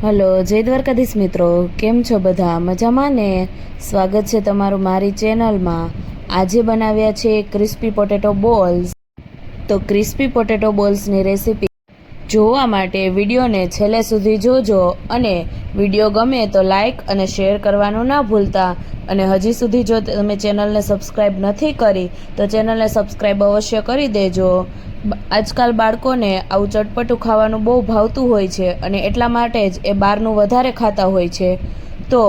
Hello, જય દ્વારકાધીશ મિત્રો, કેમ છો બધા? મજામાં ને? સ્વાગત છે તમારું મારી ચેનલમાં. આજે બનાવ્યા છે ક્રિસ્પી પોટેટો બોલ્સ. તો ક્રિસ્પી પોટેટો બોલ્સની રેસીપી જોવા માટે વિડીયોને છેલ્લે સુધી જોજો અને વિડીયો ગમે તો લાઈક અને શેર કરવાનું ના ભૂલતા. અને હજી સુધી જો તમે ચેનલને સબસ્ક્રાઈબ નથી કરી તો ચેનલને સબસ્ક્રાઈબ અવશ્ય કરી દેજો. આજકાલ બાળકોને આવું ચટપટું ખાવાનું બહુ ભાવતું હોય છે અને એટલા માટે જ એ બહારનું વધારે ખાતા હોય છે. તો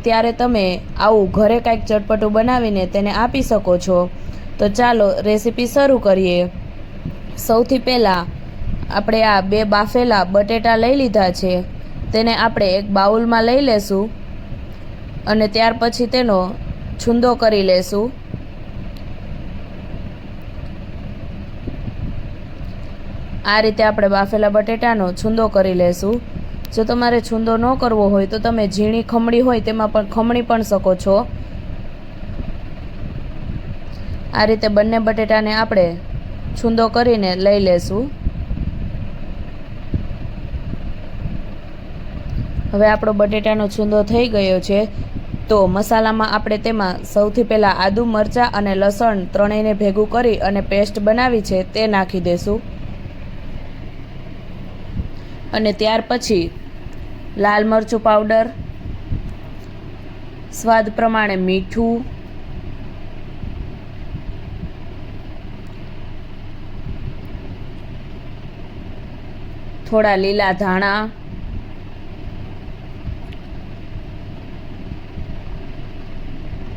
ત્યારે તમે આવું ઘરે કાંઈક ચટપટું બનાવીને તેને આપી શકો છો. તો ચાલો રેસીપી શરૂ કરીએ. સૌથી પહેલાં આપણે આ 2 બાફેલા બટેટા લઈ લીધા છે. તેને આપણે એક બાઉલમાં લઈ લેશું અને ત્યાર પછી તેનો છૂંદો કરી લેશું. આ રીતે આપણે બાફેલા બટેટાનો છૂંદો કરી લેશું. જો તમારે છૂંદો ન કરવો હોય તો તમે ઝીણી ખમણી હોય તેમાં પણ ખમણી પણ શકો છો. આ રીતે બંને બટેટાને આપણે છૂંદો કરીને લઈ લેશું. હવે આપણો બટેટાનો છૂંદો થઈ ગયો છે. તો મસાલામાં આપણે તેમાં સૌથી પહેલાં આદુ, મરચાં અને લસણ ત્રણેયને ભેગું કરી અને પેસ્ટ બનાવી છે તે નાખી દેશું. અને ત્યાર પછી લાલ મરચું પાવડર, સ્વાદ પ્રમાણે મીઠું, થોડા લીલા ધાણા,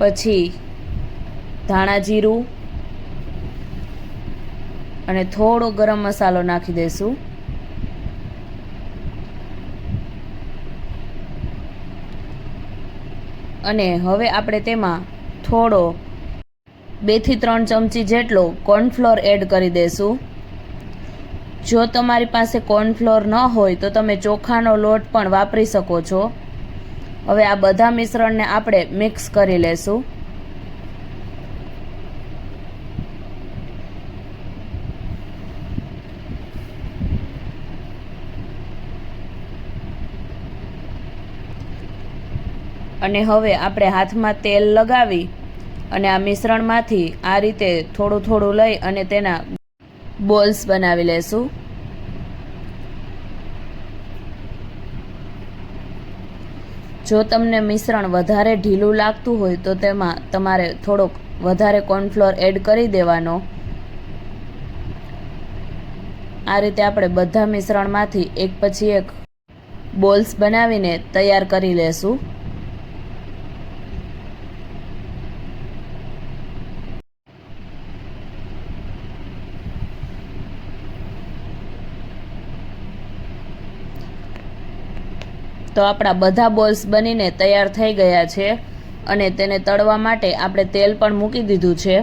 પછી ધાણા જીરું અને થોડો ગરમ મસાલો નાખી દઈશું. અને હવે આપણે તેમાં થોડો 2 થી 3 ચમચી જેટલો કોર્નફ્લોર એડ કરી દઈશું. જો તમારી પાસે કોર્નફ્લોર ન હોય તો તમે ચોખાનો લોટ પણ વાપરી શકો છો. હવે આ બધા મિશ્રણને આપણે મિક્સ કરી લેશું. અને હવે આપણે હાથમાં તેલ લગાવી અને આ મિશ્રણમાંથી આ રીતે થોડું થોડું લઈ અને તેના બોલ્સ બનાવી લેશું. જો તમને મિશ્રણ વધારે ઢીલું લાગતું હોય તો તેમાં તમારે થોડોક વધારે કોર્નફ્લોર એડ કરી દેવાનો. આ રીતે આપણે બધા મિશ્રણમાંથી એક પછી એક બોલ્સ બનાવીને તૈયાર કરી લેશું. તો આપણા બધા બોલ્સ બનીને તૈયાર થઈ ગયા છે અને તેને તળવા માટે આપણે તેલ પણ મૂકી દીધું છે.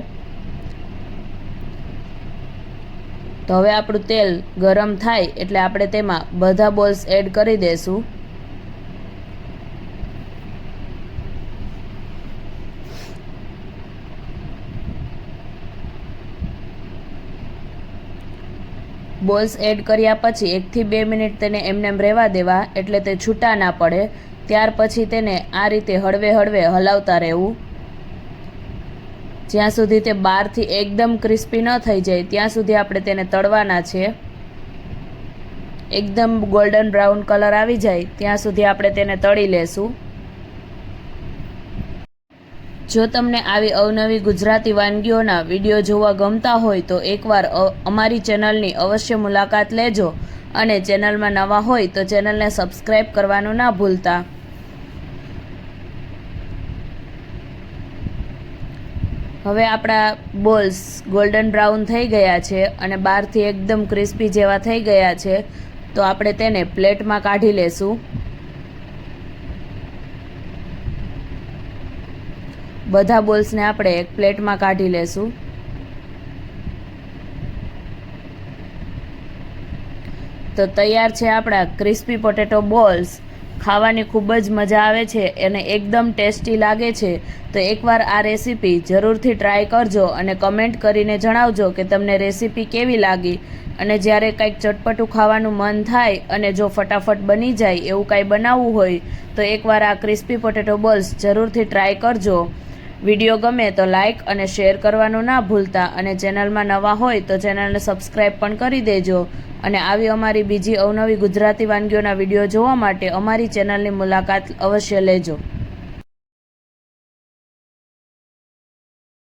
તો હવે આપણું તેલ ગરમ થાય એટલે આપણે તેમાં બધા બોલ્સ એડ કરી દઈશું. બોલ્સ એડ કર્યા પછી 1 થી 2 મિનિટ તેને એમનેમ રહેવા દેવા એટલે તે છૂટા ના પડે. ત્યાર પછી તેને આ રીતે હળવે હળવે હલાવતા રહેવું જ્યાં સુધી તે બહારથી એકદમ ક્રિસ્પી ન થઈ જાય ત્યાં સુધી આપણે તેને તળવાના છે. એકદમ ગોલ્ડન બ્રાઉન કલર આવી જાય ત્યાં સુધી આપણે તેને તળી લેશું. જો તમને આવી અવનવી ગુજરાતી વાનગીઓના વિડીયો જોવા ગમતા હોય તો એકવાર અમારી ચેનલની અવશ્ય મુલાકાત લેજો અને ચેનલમાં નવા હોય તો ચેનલને સબસ્ક્રાઈબ કરવાનું ના ભૂલતા. હવે આપણા બોલ્સ ગોલ્ડન બ્રાઉન થઈ ગયા છે અને બહારથી એકદમ ક્રિસ્પી જેવા થઈ ગયા છે. તો આપણે તેને પ્લેટમાં કાઢી લેશું. બધા બોલ્સને આપણે એક પ્લેટમાં કાઢી લેશું. તો તૈયાર છે આપણા ક્રિસ્પી પોટેટો બોલ્સ. ખાવાની ખૂબ જ મજા આવે છે અને એકદમ ટેસ્ટી લાગે છે. તો એકવાર આ રેસીપી જરૂરથી ટ્રાય કરજો અને કમેન્ટ કરીને જણાવજો કે તમને રેસીપી કેવી લાગી. અને જ્યારે કંઈક ચટપટું ખાવાનું મન થાય અને જો ફટાફટ બની જાય એવું કાંઈ બનાવવું હોય તો એકવાર આ ક્રિસ્પી પોટેટો બોલ્સ જરૂરથી ટ્રાય કરજો. વિડીયો ગમે તો લાઇક અને શેર કરવાનું ના ભૂલતા અને ચેનલમાં નવા હોય તો ચેનલને સબસ્ક્રાઈબ પણ કરી દેજો. અને આવી અમારી બીજી અવનવી ગુજરાતી વાનગીઓના વિડીયો જોવા માટે અમારી ચેનલની મુલાકાત અવશ્ય લેજો.